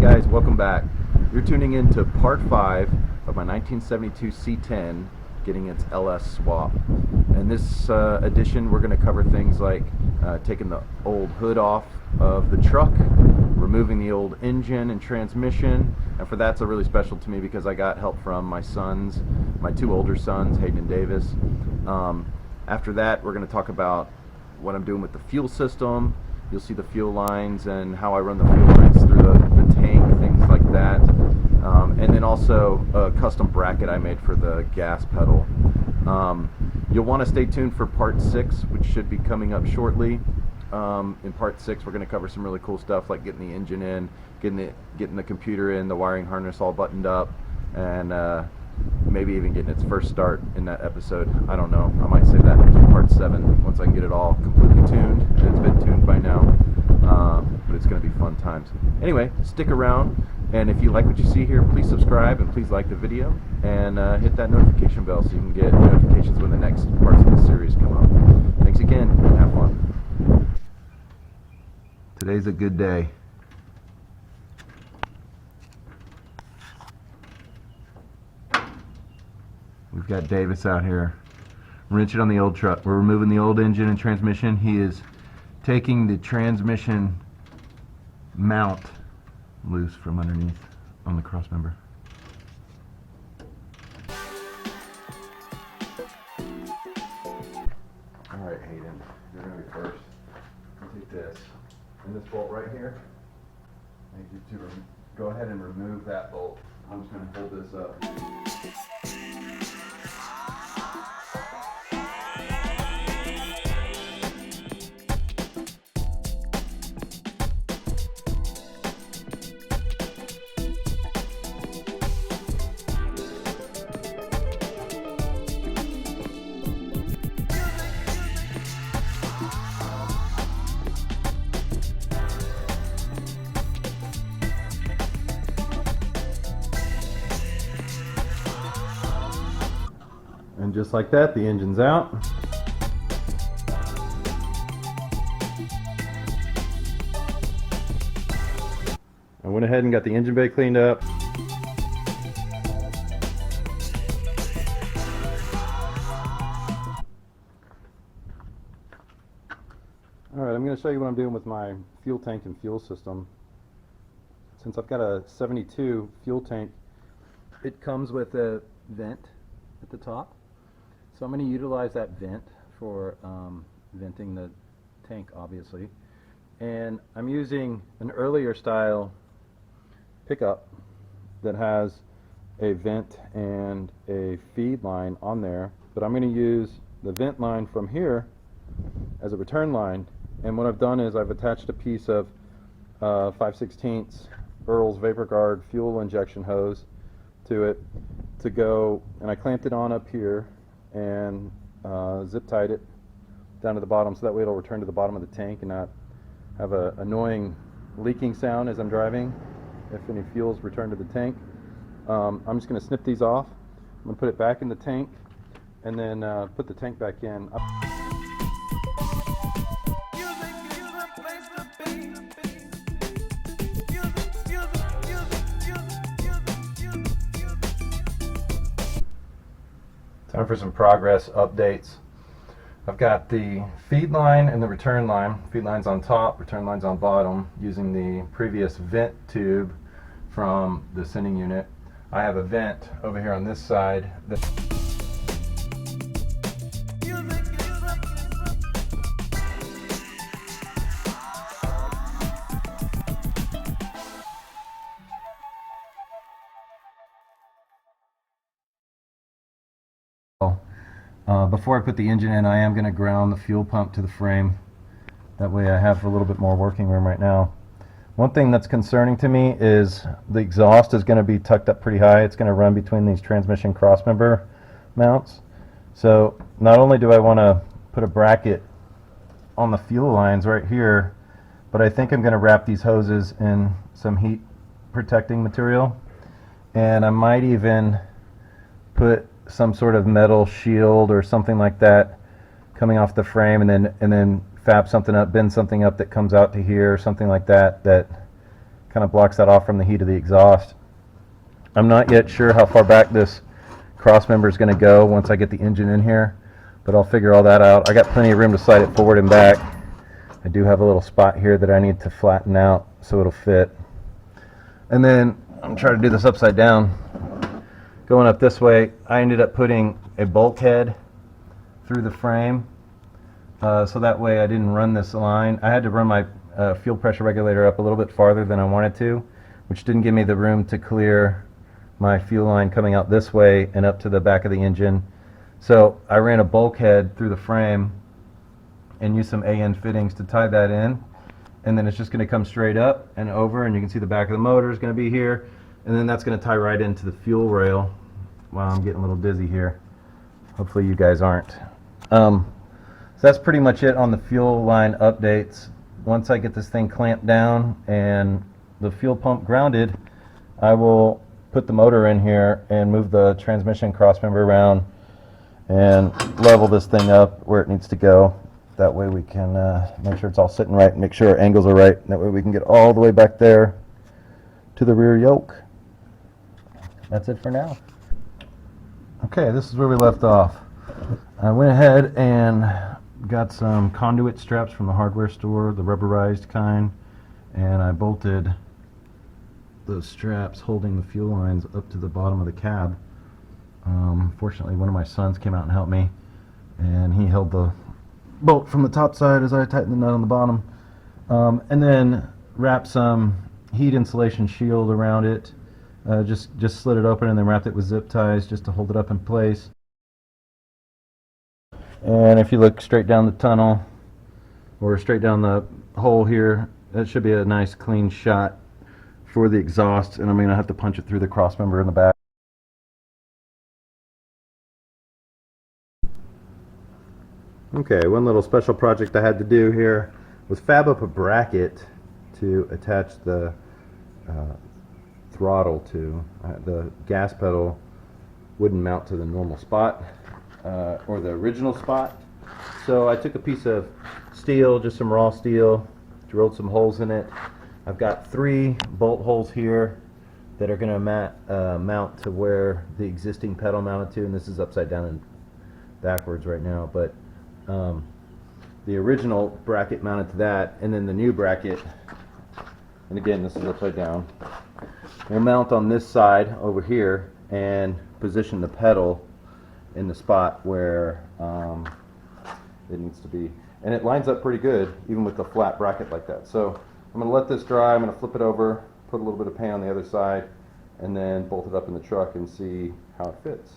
guys, welcome back. You're tuning in to part 5 of my 1972 C10 getting its LS swap. In this edition we're going to cover things like taking the old hood off of the truck, removing the old engine and transmission, and for that's really special to me because I got help from my sons, my two older sons, Hayden and Davis. After that we're going to talk about what I'm doing with the fuel system. You'll see the fuel lines and how I run the fuel lines through the tank, things like that. And then also a custom bracket I made for the gas pedal. You'll want to stay tuned for part 6, which should be coming up shortly. In part 6 we're going to cover some really cool stuff like getting the engine in, getting the computer in, the wiring harness all buttoned up, and maybe even getting its first start in that episode. I don't know. I might save that until part 7 once I can get it all completely tuned. And it's been tuned by now, but it's going to be fun times. Anyway, stick around, and if you like what you see here, please subscribe and please like the video and hit that notification bell so you can get notifications when the next parts of this series come up. Thanks again, and have fun. Today's a good day. We've got Davis out here wrenching on the old truck. We're removing the old engine and transmission. He is taking the transmission mount loose from underneath on the cross member. Alright, Hayden, you're going to be first. I'll take this. And this bolt right here, I need you to go ahead and remove that bolt. I'm just going to hold this up. And just like that, the engine's out. I went ahead and got the engine bay cleaned up. Alright, I'm going to show you what I'm doing with my fuel tank and fuel system. Since I've got a 72 fuel tank, it comes with a vent at the top. So I'm going to utilize that vent for venting the tank, obviously. And I'm using an earlier style pickup that has a vent and a feed line on there, but I'm going to use the vent line from here as a return line. And what I've done is I've attached a piece of 5/16 Earl's Vapor Guard fuel injection hose to it to go, and I clamped it on up here and zip tied it down to the bottom so that way it'll return to the bottom of the tank and not have an annoying leaking sound as I'm driving if any fuel's returned to the tank. I'm just going to snip these off. I'm going to put it back in the tank and then put the tank back in. Time for some progress updates. I've got the feed line and the return line. Feed line's on top, return line's on bottom, using the previous vent tube from the sending unit. I have a vent over here on this side. Before I put the engine in, I am going to ground the fuel pump to the frame. That way I have a little bit more working room right now. One thing that's concerning to me is the exhaust is going to be tucked up pretty high. It's going to run between these transmission crossmember mounts. So not only do I want to put a bracket on the fuel lines right here, but I think I'm going to wrap these hoses in some heat protecting material. And I might even put some sort of metal shield or something like that coming off the frame, and then fab something up, bend something up that comes out to here, or something like that, that kind of blocks that off from the heat of the exhaust. I'm not yet sure how far back this cross member is going to go once I get the engine in here, but I'll figure all that out. I got plenty of room to slide it forward and back. I do have a little spot here that I need to flatten out so it'll fit. And then I'm trying to do this upside down. Going up this way, I ended up putting a bulkhead through the frame, so that way I didn't run this line. I had to run my fuel pressure regulator up a little bit farther than I wanted to, which didn't give me the room to clear my fuel line coming out this way and up to the back of the engine. So I ran a bulkhead through the frame and used some AN fittings to tie that in, and then it's just going to come straight up and over, and you can see the back of the motor is going to be here, and then that's going to tie right into the fuel rail. Wow, I'm getting a little dizzy here. Hopefully you guys aren't. So that's pretty much it on the fuel line updates. Once I get this thing clamped down and the fuel pump grounded, I will put the motor in here and move the transmission crossmember around and level this thing up where it needs to go. That way we can make sure it's all sitting right, make sure our angles are right. That way we can get all the way back there to the rear yoke. That's it for now. Okay, this is where we left off. I went ahead and got some conduit straps from the hardware store, the rubberized kind, and I bolted those straps holding the fuel lines up to the bottom of the cab. Fortunately, one of my sons came out and helped me, and he held the bolt from the top side as I tightened the nut on the bottom, and then wrapped some heat insulation shield around it. Just slid it open and then wrapped it with zip ties just to hold it up in place. And if you look straight down the tunnel or straight down the hole here, that should be a nice clean shot for the exhaust, and I'm going to have to punch it through the cross member in the back. Okay, one little special project I had to do here was fab up a bracket to attach the throttle to. The gas pedal wouldn't mount to the normal spot or the original spot, so I took a piece of steel, just some raw steel, drilled some holes in it. I've got 3 bolt holes here that are going to mount to where the existing pedal mounted to, and this is upside down and backwards right now, but the original bracket mounted to that, and then the new bracket, and again this is upside down, will mount on this side over here and position the pedal in the spot where it needs to be, and it lines up pretty good even with the flat bracket like that. So I'm going to let this dry, I'm going to flip it over, put a little bit of paint on the other side, and then bolt it up in the truck and see how it fits.